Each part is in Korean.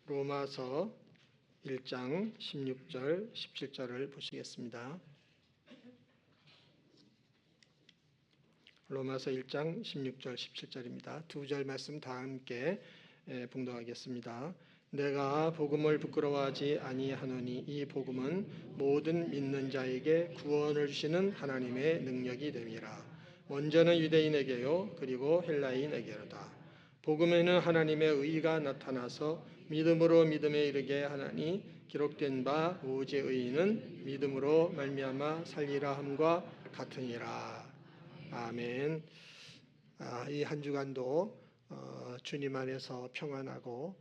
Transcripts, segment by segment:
로마서 1장 16절 17절을 보시겠습니다. 로마서 1장 16절 17절입니다. 두 절 말씀 다 함께 봉독하겠습니다. 내가 복음을 부끄러워하지 아니하노니 이 복음은 모든 믿는 자에게 구원을 주시는 하나님의 능력이 됨이라. 먼저는 유대인에게요 그리고 헬라인에게로다. 복음에는 하나님의 의가 나타나서 믿음으로 믿음에 이르게 하나니 기록된 바 오직 의인은 믿음으로 말미암아 살리라 함과 같으니라. 아멘. 이 한 주간도 주님 안에서 평안하고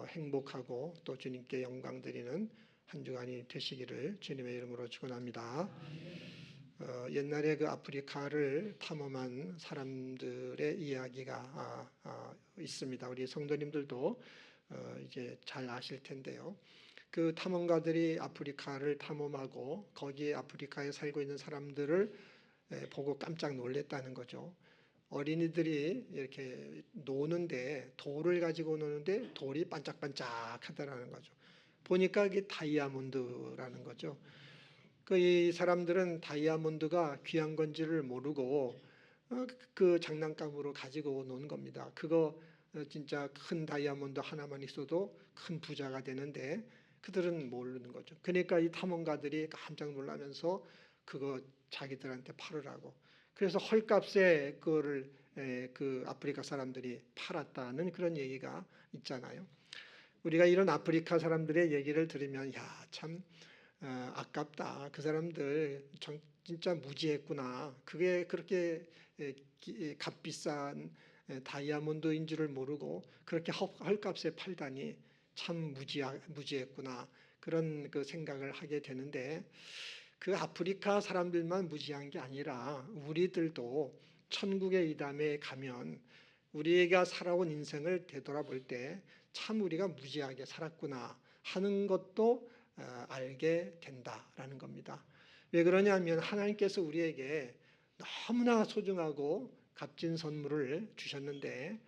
행복하고 또 주님께 영광 드리는 한 주간이 되시기를 주님의 이름으로 축원합니다. 옛날에 그 아프리카를 탐험한 사람들의 이야기가 있습니다. 우리 성도님들도 이제 잘 아실 텐데요. 그 탐험가들이 아프리카를 탐험하고 거기에 아프리카에 살고 있는 사람들을 보고 깜짝 놀랐다는 거죠. 어린이들이 이렇게 노는데 돌을 가지고 노는데 돌이 반짝반짝하다라는 거죠. 보니까 이게 다이아몬드라는 거죠. 이 사람들은 다이아몬드가 귀한 건지를 모르고 그 장난감으로 가지고 노는 겁니다. 그거 진짜 큰 다이아몬드 하나만 있어도 큰 부자가 되는데 그들은 모르는 거죠. 그러니까 이 탐험가들이 깜짝 놀라면서 그거 자기들한테 팔으라고. 그래서 헐값에 그거를 그 아프리카 사람들이 팔았다는 그런 얘기가 있잖아요. 우리가 이런 아프리카 사람들의 얘기를 들으면 참 아깝다. 그 사람들 진짜 무지했구나. 그게 그렇게 값비싼 다이아몬드인 줄을 모르고 그렇게 헐값에 팔다니 참 무지했구나. 그런 그 생각을 하게 되는데 그 아프리카 사람들만 무지한 게 아니라 우리들도 천국의 이담에 가면 우리가 살아온 인생을 되돌아볼 때 참 우리가 무지하게 살았구나 하는 것도 알게 된다라는 겁니다. 왜 그러냐면 하나님께서 우리에게 너무나 소중하고 값진 선물을 주셨는데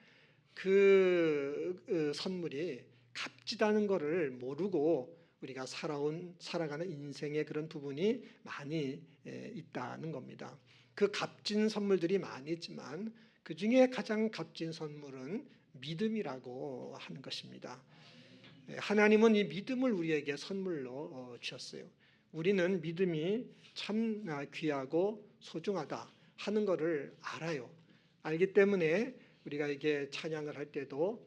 그 선물이 값지다는 것을 모르고 우리가 살아가는 인생의 그런 부분이 많이 있다는 겁니다. 그 값진 선물들이 많이 있지만 그 중에 가장 값진 선물은 믿음이라고 하는 것입니다. 하나님은 이 믿음을 우리에게 선물로 주셨어요. 우리는 믿음이 참 귀하고 소중하다 하는 것을 알아요. 알기 때문에 우리가 이게 찬양을 할 때도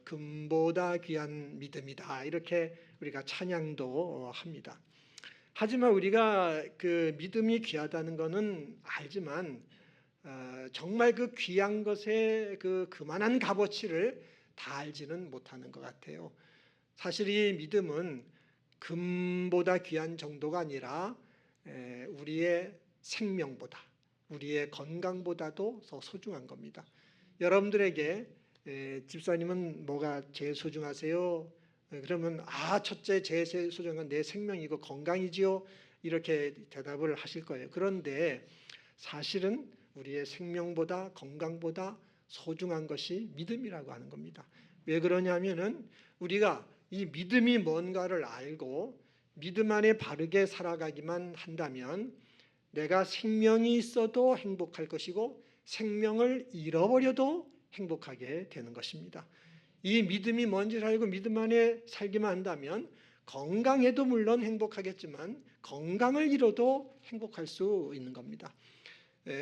금보다 귀한 믿음이다 이렇게 우리가 찬양도 합니다. 하지만 우리가 그 믿음이 귀하다는 것은 알지만 정말 그 귀한 것의 그만한 값어치를 다 알지는 못하는 것 같아요. 사실 이 믿음은 금보다 귀한 정도가 아니라 우리의 생명보다 우리의 건강보다도 더 소중한 겁니다. 여러분들에게 집사님은 뭐가 제일 소중하세요? 그러면 첫째 제일 소중한 건 내 생명이고 건강이지요. 이렇게 대답을 하실 거예요. 그런데 사실은 우리의 생명보다 건강보다 소중한 것이 믿음이라고 하는 겁니다. 왜 그러냐면은 우리가 이 믿음이 뭔가를 알고 믿음 안에 바르게 살아가기만 한다면 내가 생명이 있어도 행복할 것이고 생명을 잃어버려도 행복하게 되는 것입니다. 이 믿음이 뭔지를 알고 믿음 안에 살기만 한다면 건강해도 물론 행복하겠지만 건강을 잃어도 행복할 수 있는 겁니다.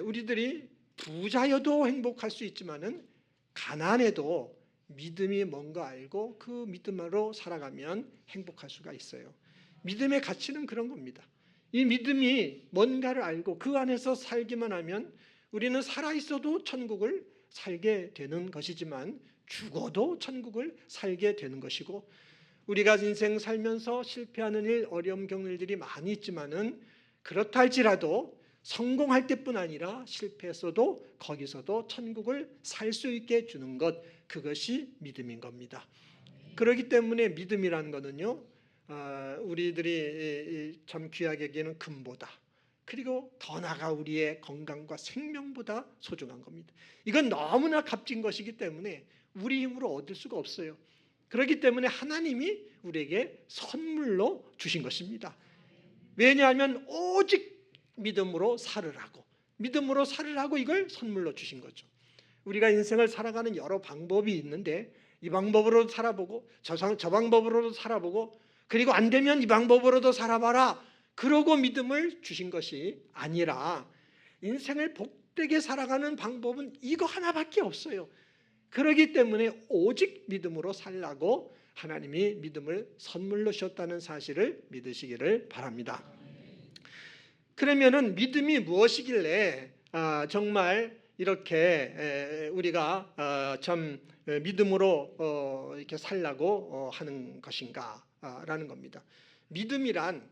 우리들이 부자여도 행복할 수 있지만은 가난해도 믿음이 뭔가 알고 그 믿음으로 살아가면 행복할 수가 있어요. 믿음의 가치는 그런 겁니다. 이 믿음이 뭔가를 알고 그 안에서 살기만 하면 우리는 살아있어도 천국을 살게 되는 것이지만 죽어도 천국을 살게 되는 것이고 우리가 인생 살면서 실패하는 일, 어려움 겪는 일들이 많이 있지만은 그렇다 할지라도 성공할 때뿐 아니라 실패했어도 거기서도 천국을 살 수 있게 주는 것, 그것이 믿음인 겁니다. 그렇기 때문에 믿음이라는 것은요 우리들이 참 귀하게 여기는 금보다 그리고 더 나아가 우리의 건강과 생명보다 소중한 겁니다. 이건 너무나 값진 것이기 때문에 우리 힘으로 얻을 수가 없어요. 그렇기 때문에 하나님이 우리에게 선물로 주신 것입니다. 왜냐하면 오직 믿음으로 살으라고, 믿음으로 살으라고 이걸 선물로 주신 거죠. 우리가 인생을 살아가는 여러 방법이 있는데 이 방법으로도 살아보고 저 방법으로도 살아보고 그리고 안 되면 이 방법으로도 살아봐라 그러고 믿음을 주신 것이 아니라 인생을 복되게 살아가는 방법은 이거 하나밖에 없어요. 그렇기 때문에 오직 믿음으로 살라고 하나님이 믿음을 선물로 주셨다는 사실을 믿으시기를 바랍니다. 그러면은 믿음이 무엇이길래 정말 이렇게 우리가 참 믿음으로 이렇게 살라고 하는 것인가라는 겁니다. 믿음이란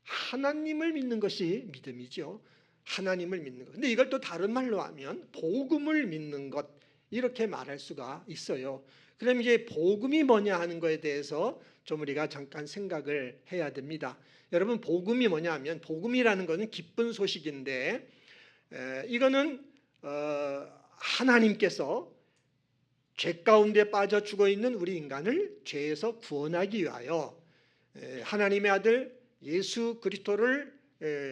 하나님을 믿는 것이 믿음이죠. 하나님을 믿는 것. 근데 이걸 또 다른 말로 하면 복음을 믿는 것 이렇게 말할 수가 있어요. 그럼 이게 복음이 뭐냐 하는 것에 대해서 좀 우리가 잠깐 생각을 해야 됩니다. 여러분 복음이 뭐냐 하면 복음이라는 것은 기쁜 소식인데 이거는 하나님께서 죄 가운데 빠져 죽어 있는 우리 인간을 죄에서 구원하기 위하여 하나님의 아들 예수 그리스도를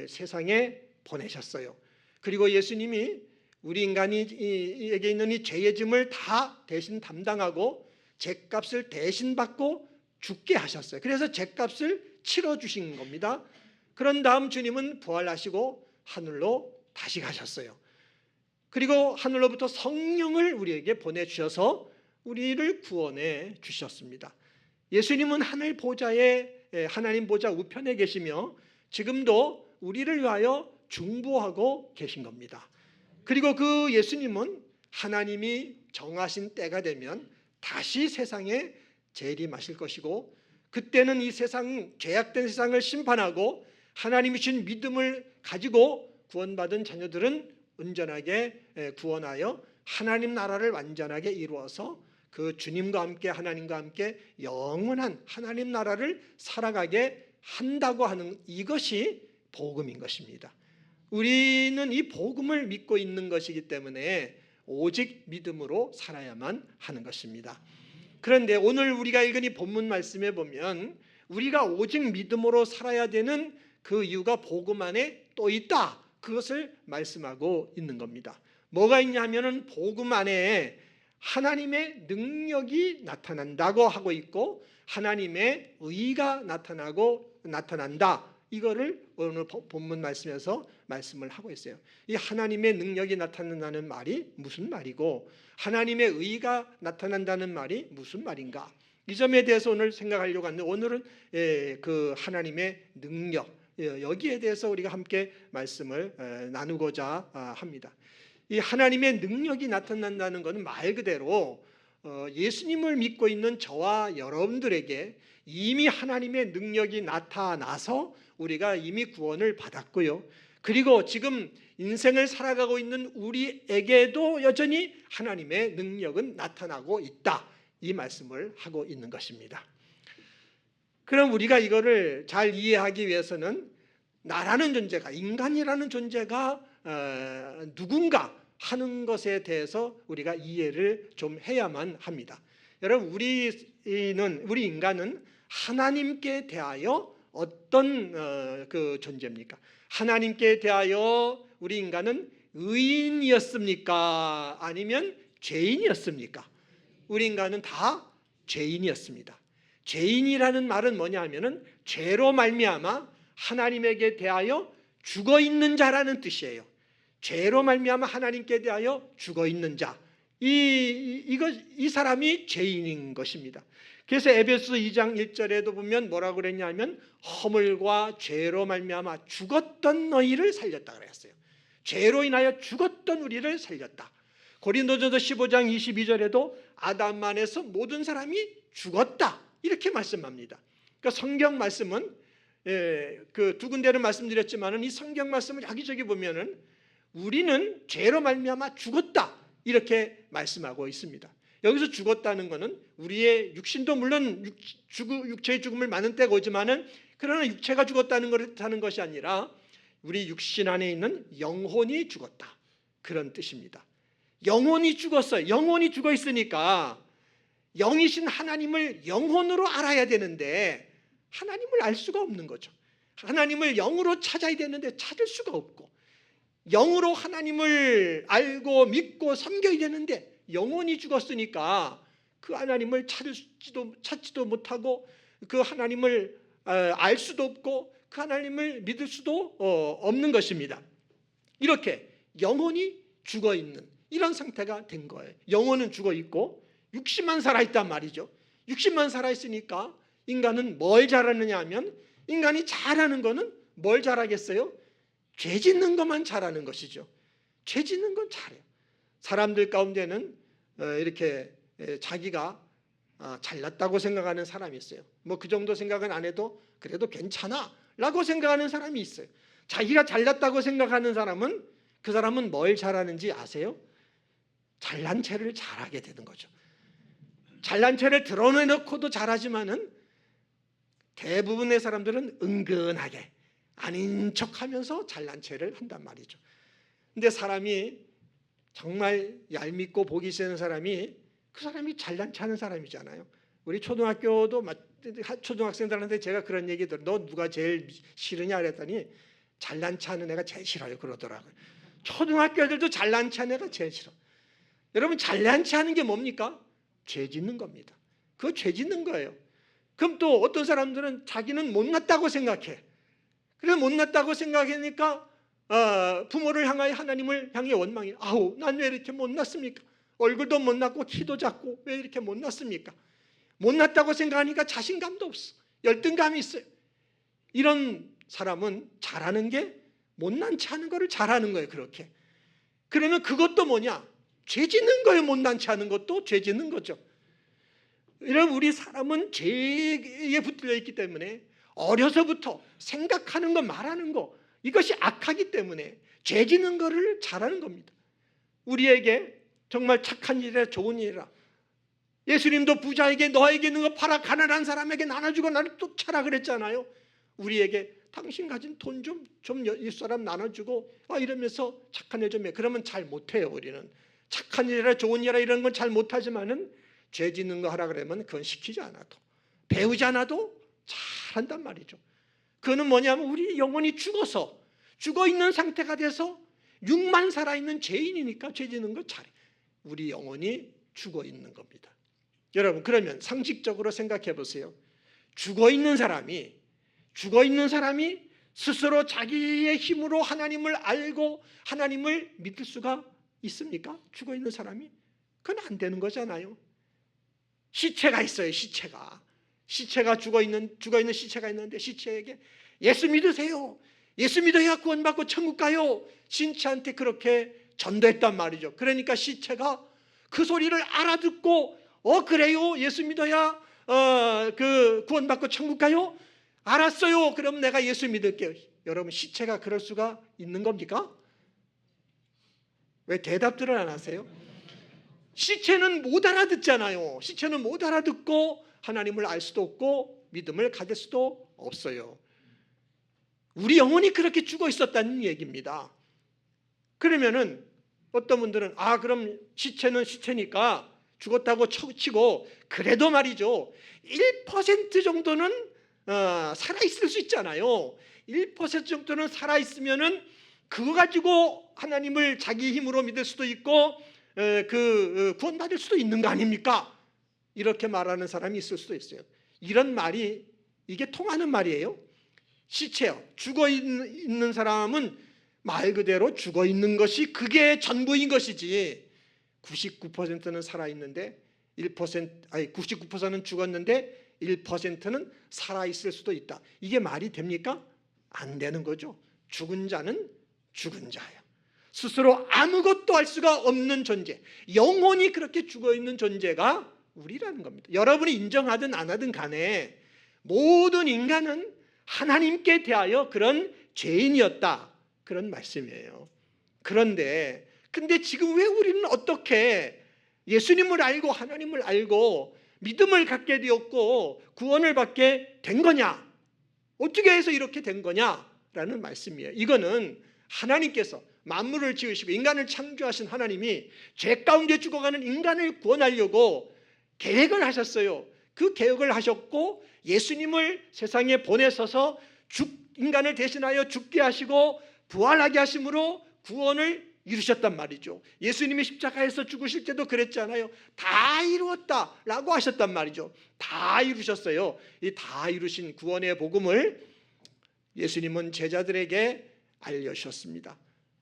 세상에 보내셨어요. 그리고 예수님이 우리 인간에게 있는 이 죄의 짐을 다 대신 담당하고 죄값을 대신 받고 죽게 하셨어요. 그래서 죄값을 치러주신 겁니다. 그런 다음 주님은 부활하시고 하늘로 다시 가셨어요. 그리고 하늘로부터 성령을 우리에게 보내주셔서 우리를 구원해 주셨습니다. 예수님은 하늘 보좌에 하나님 보좌 우편에 계시며 지금도 우리를 위하여 중보하고 계신 겁니다. 그리고 그 예수님은 하나님이 정하신 때가 되면 다시 세상에 재림하실 것이고 그때는 이 세상 죄악된 세상을 심판하고 하나님이 주신 믿음을 가지고 구원받은 자녀들은 온전하게 구원하여 하나님 나라를 완전하게 이루어서 그 주님과 함께 하나님과 함께 영원한 하나님 나라를 살아가게 한다고 하는 이것이 복음인 것입니다. 우리는 이 복음을 믿고 있는 것이기 때문에 오직 믿음으로 살아야만 하는 것입니다. 그런데 오늘 우리가 읽은 이 본문 말씀에 보면 우리가 오직 믿음으로 살아야 되는 그 이유가 복음 안에 또 있다. 그것을 말씀하고 있는 겁니다. 뭐가 있냐 하면은 복음 안에 하나님의 능력이 나타난다고 하고 있고 하나님의 의가 나타난다. 이거를 오늘 본문 말씀에서 말씀을 하고 있어요. 이 하나님의 능력이 나타난다는 말이 무슨 말이고 하나님의 의가 나타난다는 말이 무슨 말인가? 이 점에 대해서 오늘 생각하려고 하는데 오늘은 그 하나님의 능력 여기에 대해서 우리가 함께 말씀을 나누고자 합니다. 이 하나님의 능력이 나타난다는 것은 말 그대로 예수님을 믿고 있는 저와 여러분들에게 이미 하나님의 능력이 나타나서 우리가 이미 구원을 받았고요. 그리고 지금 인생을 살아가고 있는 우리에게도 여전히 하나님의 능력은 나타나고 있다. 이 말씀을 하고 있는 것입니다. 그럼 우리가 이거를 잘 이해하기 위해서는 나라는 존재가 인간이라는 존재가 누군가 하는 것에 대해서 우리가 이해를 좀 해야만 합니다. 여러분 우리 인간은 하나님께 대하여 어떤 그 존재입니까? 하나님께 대하여 우리 인간은 의인이었습니까? 아니면 죄인이었습니까? 우리 인간은 다 죄인이었습니다. 죄인이라는 말은 뭐냐 하면은 죄로 말미암아 하나님에게 대하여 죽어 있는 자라는 뜻이에요. 죄로 말미암아 하나님께 대하여 죽어 있는 자. 이 사람이 죄인인 것입니다. 그래서 에베소 2장 1절에도 보면 뭐라고 그랬냐면 허물과 죄로 말미암아 죽었던 너희를 살렸다 그랬어요. 죄로 인하여 죽었던 우리를 살렸다. 고린도전서 15장 22절에도 아담 안에서 모든 사람이 죽었다. 이렇게 말씀합니다. 그러니까 성경 말씀은 그 두 군데를 말씀드렸지만은 이 성경 말씀을 여기저기 보면은 우리는 죄로 말미암아 죽었다. 이렇게 말씀하고 있습니다. 여기서 죽었다는 것은 우리의 육신도 물론 육체의 죽음을 맞는 때가 오지만은 그러나 육체가 죽었다는 것이 아니라 우리 육신 안에 있는 영혼이 죽었다. 그런 뜻입니다. 영혼이 죽었어요. 영혼이 죽어 있으니까 영이신 하나님을 영혼으로 알아야 되는데 하나님을 알 수가 없는 거죠. 하나님을 영으로 찾아야 되는데 찾을 수가 없고, 영으로 하나님을 알고 믿고 섬겨야 되는데 영혼이 죽었으니까 그 하나님을 찾지도 못하고 그 하나님을 알 수도 없고 그 하나님을 믿을 수도 없는 것입니다. 이렇게 영혼이 죽어있는 이런 상태가 된 거예요. 영혼은 죽어있고 육신만 살아있단 말이죠. 육신만 살아있으니까 인간은 뭘 잘하느냐 하면, 인간이 잘하는 거는 뭘 잘하겠어요? 죄 짓는 것만 잘하는 것이죠. 죄 짓는 건 잘해요. 사람들 가운데는 이렇게 자기가 잘났다고 생각하는 사람이 있어요. 뭐 그 정도 생각은 안 해도 그래도 괜찮아 라고 생각하는 사람이 있어요. 자기가 잘났다고 생각하는 사람은, 그 사람은 뭘 잘하는지 아세요? 잘난 체를 잘하게 되는 거죠. 잘난 체를 드러내놓고도 잘하지만은 대부분의 사람들은 은근하게 아닌 척하면서 잘난 체를 한단 말이죠. 근데 사람이 정말 얄밉고 보기 싫은 사람이, 그 사람이 잘난 체 하는 사람이잖아요. 우리 초등학교도 초등학생들한테 제가 그런 얘기 들어요. 너 누가 제일 싫으냐 그랬더니 잘난 체 하는 애가 제일 싫어요 그러더라고요. 초등학교 애들도 잘난 체 하는 애가 제일 싫어. 여러분, 잘난 체 하는 게 뭡니까? 죄 짓는 겁니다. 그거 죄 짓는 거예요. 그럼 또 어떤 사람들은 자기는 못났다고 생각해. 그래서 못났다고 생각하니까 부모를 향하여, 하나님을 향해 원망해. 아우, 난 왜 이렇게 못났습니까? 얼굴도 못났고 키도 작고 왜 이렇게 못났습니까? 못났다고 생각하니까 자신감도 없어. 열등감이 있어요. 이런 사람은 잘하는 게 못난 체 하는 거를 잘하는 거예요. 그렇게. 그러면 그것도 뭐냐? 죄 짓는 거예요. 못난 체 하는 것도 죄 짓는 거죠. 여러분, 우리 사람은 죄에 붙들려 있기 때문에 어려서부터 생각하는 거, 말하는 거, 이것이 악하기 때문에 죄 짓는 거를 잘하는 겁니다. 우리에게 정말 착한 일이라 좋은 일이라, 예수님도 부자에게 너에게 있는 거 팔아 가난한 사람에게 나눠주고 나를 쫓아라 그랬잖아요. 우리에게 당신 가진 돈 좀 이 사람 나눠주고 이러면서 착한 일 좀 해. 그러면 잘 못해요. 우리는 착한 일이라 좋은 일이라 이런 건 잘 못하지만은 죄 짓는 거 하라 그러면 그건 시키지 않아도, 배우지 않아도 잘한단 말이죠. 그거는 뭐냐면 우리 영혼이 죽어있는 상태가 돼서 육만 살아있는 죄인이니까 죄 짓는 거 잘해. 우리 영혼이 죽어있는 겁니다. 여러분, 그러면 상식적으로 생각해 보세요. 죽어있는 사람이 스스로 자기의 힘으로 하나님을 알고 하나님을 믿을 수가 있습니까? 죽어있는 사람이? 그건 안 되는 거잖아요. 시체가 있어요. 시체가 죽어있는 시체가 있는데 시체에게 예수 믿으세요. 예수 믿어야 구원받고 천국 가요. 신체한테 그렇게 전도했단 말이죠. 그러니까 시체가 그 소리를 알아듣고 그래요. 예수 믿어야 그 구원받고 천국 가요. 알았어요. 그럼 내가 예수 믿을게요. 여러분, 시체가 그럴 수가 있는 겁니까? 왜 대답들을 안 하세요? 시체는 못 알아듣잖아요. 시체는 못 알아듣고 하나님을 알 수도 없고 믿음을 가질 수도 없어요. 우리 영혼이 그렇게 죽어 있었다는 얘기입니다. 그러면은 어떤 분들은 그럼 시체는 시체니까 죽었다고 치고 그래도 말이죠, 1% 정도는 살아있을 수 있잖아요. 1% 정도는 살아있으면은 그거 가지고 하나님을 자기 힘으로 믿을 수도 있고 구원받을 수도 있는 거 아닙니까? 이렇게 말하는 사람이 있을 수도 있어요. 이런 말이 이게 통하는 말이에요. 시체요. 죽어있는 사람은 말 그대로 죽어있는 것이 그게 전부인 것이지 99%는 살아있는데 99%는 죽었는데 1%는 살아있을 수도 있다. 이게 말이 됩니까? 안 되는 거죠. 죽은 자는 죽은 자예요. 스스로 아무것도 할 수가 없는 존재, 영혼이 그렇게 죽어있는 존재가 우리라는 겁니다. 여러분이 인정하든 안 하든 간에 모든 인간은 하나님께 대하여 그런 죄인이었다, 그런 말씀이에요. 근데 지금 왜 우리는 어떻게 예수님을 알고 하나님을 알고 믿음을 갖게 되었고 구원을 받게 된 거냐, 어떻게 해서 이렇게 된 거냐라는 말씀이에요. 이거는 하나님께서 만물을 지으시고 인간을 창조하신 하나님이 죄 가운데 죽어가는 인간을 구원하려고 계획을 하셨어요. 그 계획을 하셨고 예수님을 세상에 보내셔서 인간을 대신하여 죽게 하시고 부활하게 하심으로 구원을 이루셨단 말이죠. 예수님이 십자가에서 죽으실 때도 그랬잖아요. 다 이루었다라고 하셨단 말이죠. 다 이루셨어요. 이 다 이루신 구원의 복음을 예수님은 제자들에게 알려주셨습니다.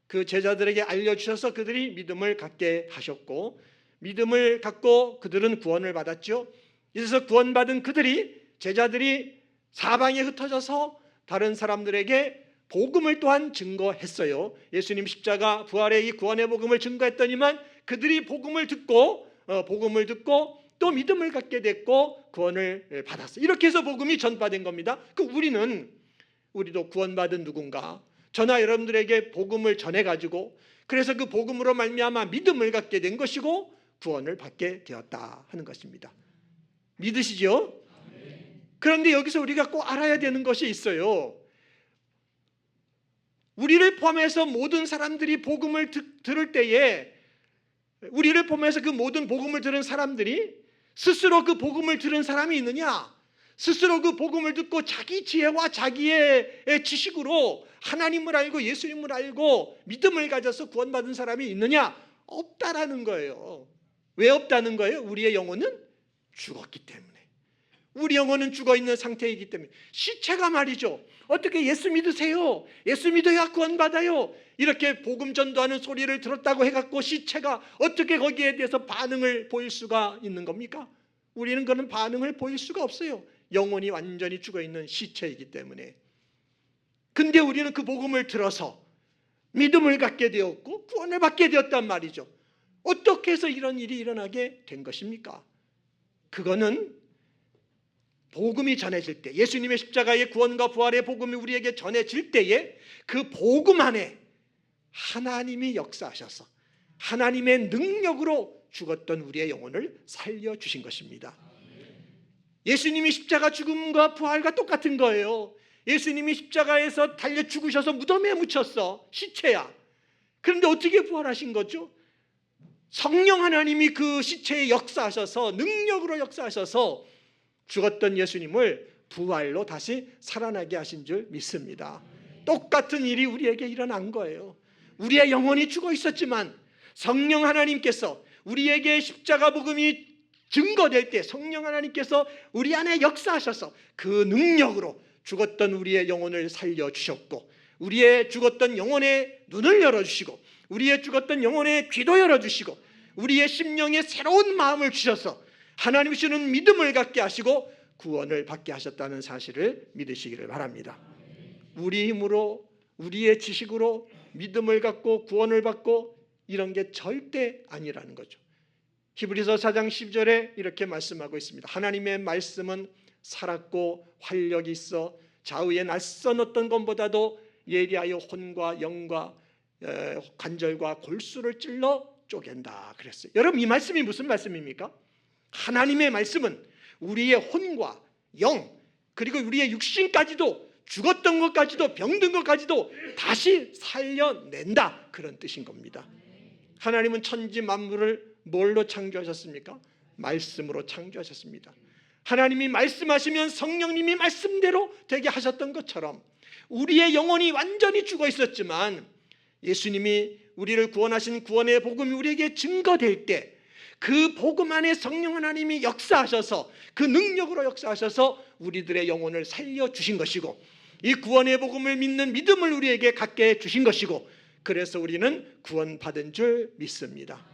그 제자들에게 알려주셔서 그들이 믿음을 갖게 하셨고, 믿음을 갖고 그들은 구원을 받았죠. 이래서 구원받은 제자들이 사방에 흩어져서 다른 사람들에게 복음을 또한 증거했어요. 예수님 십자가 부활의 이 구원의 복음을 증거했더니만 그들이 복음을 듣고 또 믿음을 갖게 됐고 구원을 받았어요. 이렇게 해서 복음이 전파된 겁니다. 우리도 구원받은 누군가, 저나 여러분들에게 복음을 전해가지고 그래서 그 복음으로 말미암아 믿음을 갖게 된 것이고 구원을 받게 되었다 하는 것입니다. 믿으시죠? 그런데 여기서 우리가 꼭 알아야 되는 것이 있어요. 우리를 포함해서 모든 사람들이 복음을 들을 때에, 우리를 포함해서 그 모든 복음을 들은 사람들이 스스로 그 복음을 들은 사람이 있느냐, 스스로 그 복음을 듣고 자기 지혜와 자기의 지식으로 하나님을 알고 예수님을 알고 믿음을 가져서 구원받은 사람이 있느냐? 없다라는 거예요. 왜 없다는 거예요? 우리의 영혼은 죽었기 때문에. 우리 영혼은 죽어있는 상태이기 때문에. 시체가 말이죠, 어떻게 예수 믿으세요, 예수 믿어야 구원받아요, 이렇게 복음 전도하는 소리를 들었다고 해갖고 시체가 어떻게 거기에 대해서 반응을 보일 수가 있는 겁니까? 우리는 그런 반응을 보일 수가 없어요. 영혼이 완전히 죽어있는 시체이기 때문에. 근데 우리는 그 복음을 들어서 믿음을 갖게 되었고 구원을 받게 되었단 말이죠. 어떻게 해서 이런 일이 일어나게 된 것입니까? 그거는 복음이 전해질 때, 예수님의 십자가의 구원과 부활의 복음이 우리에게 전해질 때에 그 복음 안에 하나님이 역사하셔서 하나님의 능력으로 죽었던 우리의 영혼을 살려주신 것입니다. 예수님이 십자가 죽음과 부활과 똑같은 거예요. 예수님이 십자가에서 달려 죽으셔서 무덤에 묻혔어. 시체야. 그런데 어떻게 부활하신 거죠? 성령 하나님이 그 시체에 역사하셔서, 능력으로 역사하셔서 죽었던 예수님을 부활로 다시 살아나게 하신 줄 믿습니다. 똑같은 일이 우리에게 일어난 거예요. 우리의 영혼이 죽어 있었지만 성령 하나님께서 우리에게 십자가 복음이 증거될 때 성령 하나님께서 우리 안에 역사하셔서 그 능력으로 죽었던 우리의 영혼을 살려주셨고, 우리의 죽었던 영혼의 눈을 열어주시고, 우리의 죽었던 영혼의 귀도 열어주시고, 우리의 심령에 새로운 마음을 주셔서 하나님 주시는 믿음을 갖게 하시고 구원을 받게 하셨다는 사실을 믿으시기를 바랍니다. 우리 힘으로, 우리의 지식으로 믿음을 갖고 구원을 받고 이런 게 절대 아니라는 거죠. 히브리서 4장 10절에 이렇게 말씀하고 있습니다. 하나님의 말씀은 살았고 활력이 있어 좌우의 낯선 어떤 것보다도 예리하여 혼과 영과 관절과 골수를 찔러 쪼갠다 그랬어요. 여러분, 이 말씀이 무슨 말씀입니까? 하나님의 말씀은 우리의 혼과 영, 그리고 우리의 육신까지도, 죽었던 것까지도, 병든 것까지도 다시 살려낸다, 그런 뜻인 겁니다. 하나님은 천지 만물을 뭘로 창조하셨습니까? 말씀으로 창조하셨습니다. 하나님이 말씀하시면 성령님이 말씀대로 되게 하셨던 것처럼 우리의 영혼이 완전히 죽어 있었지만 예수님이 우리를 구원하신 구원의 복음이 우리에게 증거될 때 그 복음 안에 성령 하나님이 역사하셔서 그 능력으로 역사하셔서 우리들의 영혼을 살려주신 것이고, 이 구원의 복음을 믿는 믿음을 우리에게 갖게 해주신 것이고, 그래서 우리는 구원받은 줄 믿습니다.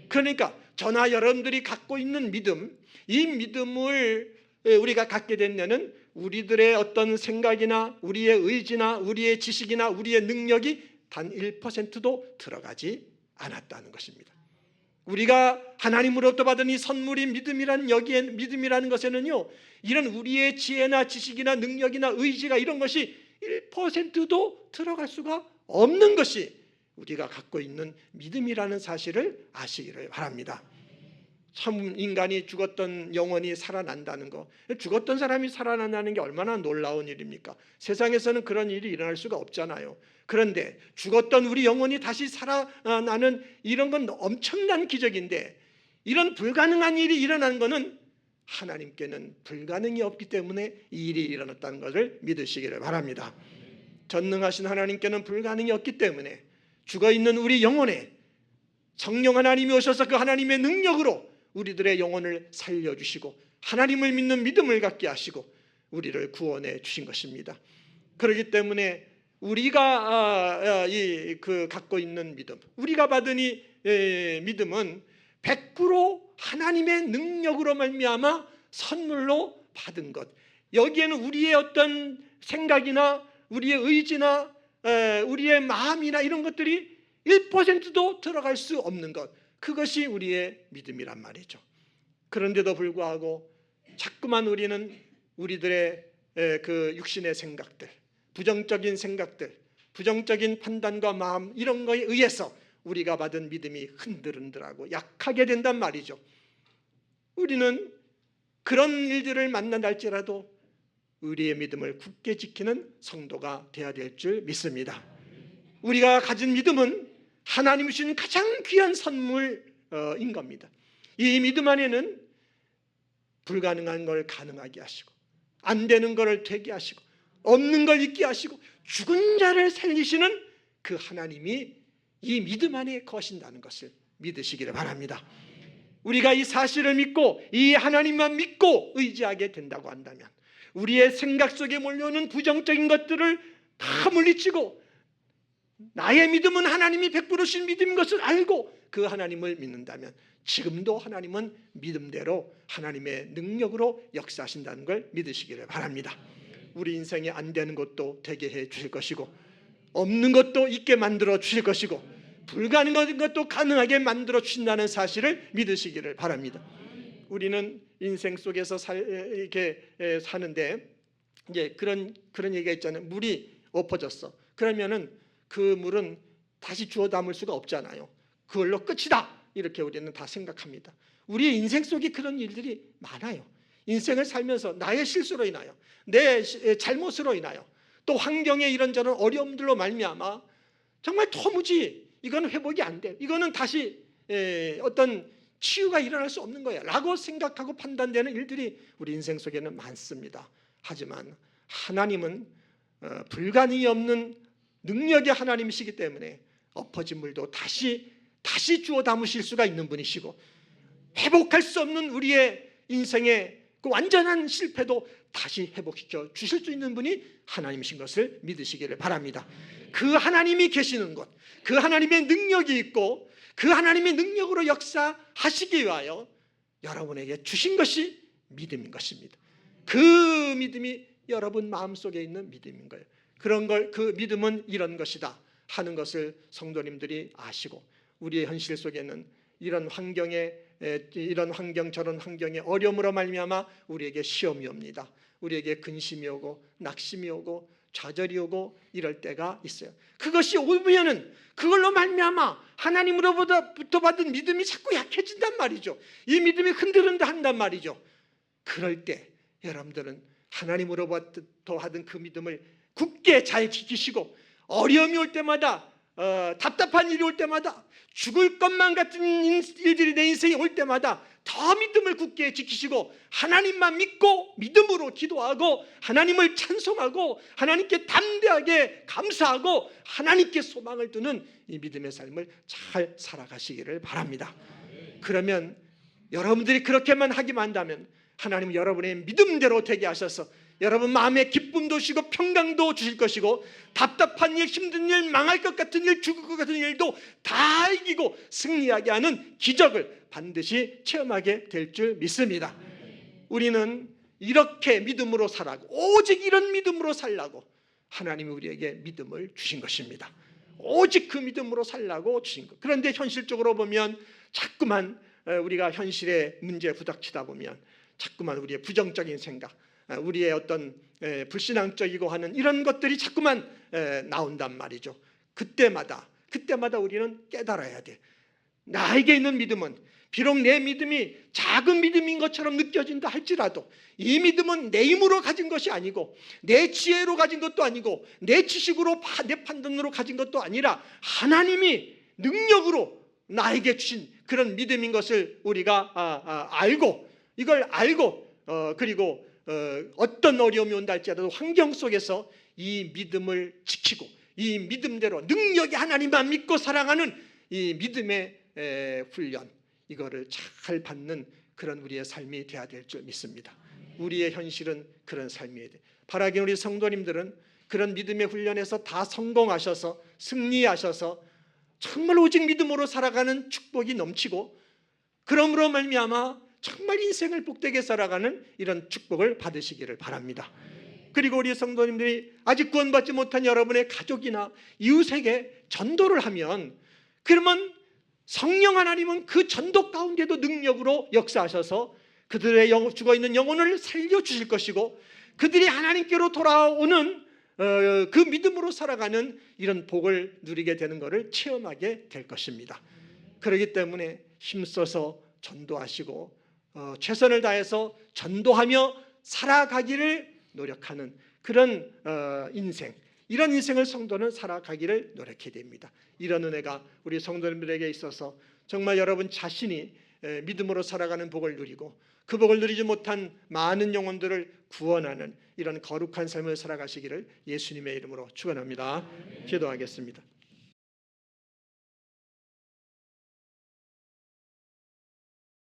그러니까 저나 여러분들이 갖고 있는 믿음, 이 믿음을 우리가 갖게 된 데는 우리들의 어떤 생각이나 우리의 의지나 우리의 지식이나 우리의 능력이 단 1%도 들어가지 않았다는 것입니다. 우리가 하나님으로부터 받은 이 선물이 믿음이라는 것에는요, 이런 우리의 지혜나 지식이나 능력이나 의지가 이런 것이 1%도 들어갈 수가 없는 것이 우리가 갖고 있는 믿음이라는 사실을 아시기를 바랍니다. 참, 인간이 죽었던 영혼이 살아난다는 거, 죽었던 사람이 살아난다는 게 얼마나 놀라운 일입니까? 세상에서는 그런 일이 일어날 수가 없잖아요. 그런데 죽었던 우리 영혼이 다시 살아나는 이런 건 엄청난 기적인데, 이런 불가능한 일이 일어난 것은 하나님께는 불가능이 없기 때문에 이 일이 일어났다는 것을 믿으시기를 바랍니다. 전능하신 하나님께는 불가능이 없기 때문에 죽어있는 우리 영혼에 성령 하나님이 오셔서 그 하나님의 능력으로 우리들의 영혼을 살려주시고 하나님을 믿는 믿음을 갖게 하시고 우리를 구원해 주신 것입니다. 그렇기 때문에 우리가 갖고 있는 믿음, 우리가 받은 이 믿음은 100% 하나님의 능력으로 말미암아 선물로 받은 것. 여기에는 우리의 어떤 생각이나 우리의 의지나 우리의 마음이나 이런 것들이 1%도 들어갈 수 없는 것, 그것이 우리의 믿음이란 말이죠. 그런데도 불구하고 자꾸만 우리는 우리들의 그 육신의 생각들, 부정적인 생각들, 부정적인 판단과 마음, 이런 거에 의해서 우리가 받은 믿음이 흔들흔들하고 약하게 된단 말이죠. 우리는 그런 일들을 만난다 할지라도 우리의 믿음을 굳게 지키는 성도가 되어야 될 줄 믿습니다. 우리가 가진 믿음은 하나님이 주신 가장 귀한 선물인 겁니다. 이 믿음 안에는 불가능한 걸 가능하게 하시고, 안 되는 걸 되게 하시고, 없는 걸 있게 하시고, 죽은 자를 살리시는 그 하나님이 이 믿음 안에 거신다는 것을 믿으시기를 바랍니다. 우리가 이 사실을 믿고 이 하나님만 믿고 의지하게 된다고 한다면 우리의 생각 속에 몰려오는 부정적인 것들을 다 물리치고 나의 믿음은 하나님이 100% 신 믿음인 것을 알고 그 하나님을 믿는다면 지금도 하나님은 믿음대로 하나님의 능력으로 역사하신다는 걸 믿으시기를 바랍니다. 우리 인생에 안 되는 것도 되게 해 주실 것이고 없는 것도 있게 만들어 주실 것이고 불가능한 것도 가능하게 만들어 주신다는 사실을 믿으시기를 바랍니다. 우리는 인생 속에서 이렇게 사는데 이제 그런 얘기가 있잖아요. 물이 엎어졌어. 그러면은 그 물은 다시 주워 담을 수가 없잖아요. 그걸로 끝이다, 이렇게 우리는 다 생각합니다. 우리의 인생 속에 그런 일들이 많아요. 인생을 살면서 나의 실수로 인하여, 내 잘못으로 인하여, 또 환경의 이런저런 어려움들로 말미암아 정말 도무지 이거는 회복이 안 돼, 이거는 다시 어떤 치유가 일어날 수 없는 거야 라고 생각하고 판단되는 일들이 우리 인생 속에는 많습니다. 하지만 하나님은 불가능이 없는 능력의 하나님이시기 때문에 엎어진 물도 다시 주워 담으실 수가 있는 분이시고, 회복할 수 없는 우리의 인생의 그 완전한 실패도 다시 회복시켜 주실 수 있는 분이 하나님이신 것을 믿으시기를 바랍니다. 그 하나님이 계시는 곳, 그 하나님의 능력이 있고 그 하나님의 능력으로 역사하시기 위하여 여러분에게 주신 것이 믿음인 것입니다. 그 믿음이 여러분 마음속에 있는 믿음인 거예요. 그런 걸, 그 믿음은 이런 것이다 하는 것을 성도님들이 아시고, 우리의 현실 속에는 이런 환경에, 이런 환경 저런 환경의 어려움으로 말미암아 우리에게 시험이 옵니다. 우리에게 근심이 오고 낙심이 오고 좌절이 오고 이럴 때가 있어요. 그것이 오면은 그걸로 말미암아 하나님으로부터 받은 믿음이 자꾸 약해진단 말이죠. 이 믿음이 흔들흔들 한단 말이죠. 그럴 때 여러분들은 하나님으로부터 받은 그 믿음을 굳게 잘 지키시고, 어려움이 올 때마다, 답답한 일이 올 때마다, 죽을 것만 같은 일들이 내 인생에 올 때마다 더 믿음을 굳게 지키시고 하나님만 믿고 믿음으로 기도하고 하나님을 찬송하고 하나님께 담대하게 감사하고 하나님께 소망을 두는 이 믿음의 삶을 잘 살아가시기를 바랍니다. 그러면 여러분들이 그렇게만 하기만 한다면 하나님은 여러분의 믿음대로 되게 하셔서 여러분 마음에 기쁨도 주시고 평강도 주실 것이고, 답답한 일, 힘든 일, 망할 것 같은 일, 죽을 것 같은 일도 다 이기고 승리하게 하는 기적을 반드시 체험하게 될 줄 믿습니다. 우리는 이렇게 믿음으로 살라고, 오직 이런 믿음으로 살라고 하나님이 우리에게 믿음을 주신 것입니다. 오직 그 믿음으로 살라고 주신 것. 그런데 현실적으로 보면 자꾸만 우리가 현실의 문제에 부닥치다 보면 자꾸만 우리의 부정적인 생각, 우리의 어떤 불신앙적이고 하는 이런 것들이 자꾸만 나온단 말이죠. 그때마다 우리는 깨달아야 돼. 나에게 있는 믿음은 비록 내 믿음이 작은 믿음인 것처럼 느껴진다 할지라도 이 믿음은 내 힘으로 가진 것이 아니고 내 지혜로 가진 것도 아니고 내 지식으로 내 판단으로 가진 것도 아니라 하나님이 능력으로 나에게 주신 그런 믿음인 것을 우리가 알고, 이걸 알고 그리고 어떤 어려움이 온다 할지라도 환경 속에서 이 믿음을 지키고 이 믿음대로 능력이 하나님만 믿고 살아가는 이 믿음의 훈련, 이거를 잘 받는 그런 우리의 삶이 되어야 될 줄 믿습니다. 우리의 현실은 그런 삶이어야 돼. 바라기는 우리 성도님들은 그런 믿음의 훈련에서 다 성공하셔서 승리하셔서 정말 오직 믿음으로 살아가는 축복이 넘치고, 그러므로 말미암아 정말 인생을 복되게 살아가는 이런 축복을 받으시기를 바랍니다. 그리고 우리 성도님들이 아직 구원받지 못한 여러분의 가족이나 이웃에게 전도를 하면, 그러면 성령 하나님은 그 전도 가운데도 능력으로 역사하셔서 그들의 죽어있는 영혼을 살려주실 것이고, 그들이 하나님께로 돌아오는 그 믿음으로 살아가는 이런 복을 누리게 되는 것을 체험하게 될 것입니다. 그렇기 때문에 힘써서 전도하시고 최선을 다해서 전도하며 살아가기를 노력하는 그런 인생, 이런 인생을 성도는 살아가기를 노력해야 됩니다. 이런 은혜가 우리 성도님들에게 있어서 정말 여러분 자신이 믿음으로 살아가는 복을 누리고 그 복을 누리지 못한 많은 영혼들을 구원하는 이런 거룩한 삶을 살아가시기를 예수님의 이름으로 축원합니다. 기도하겠습니다.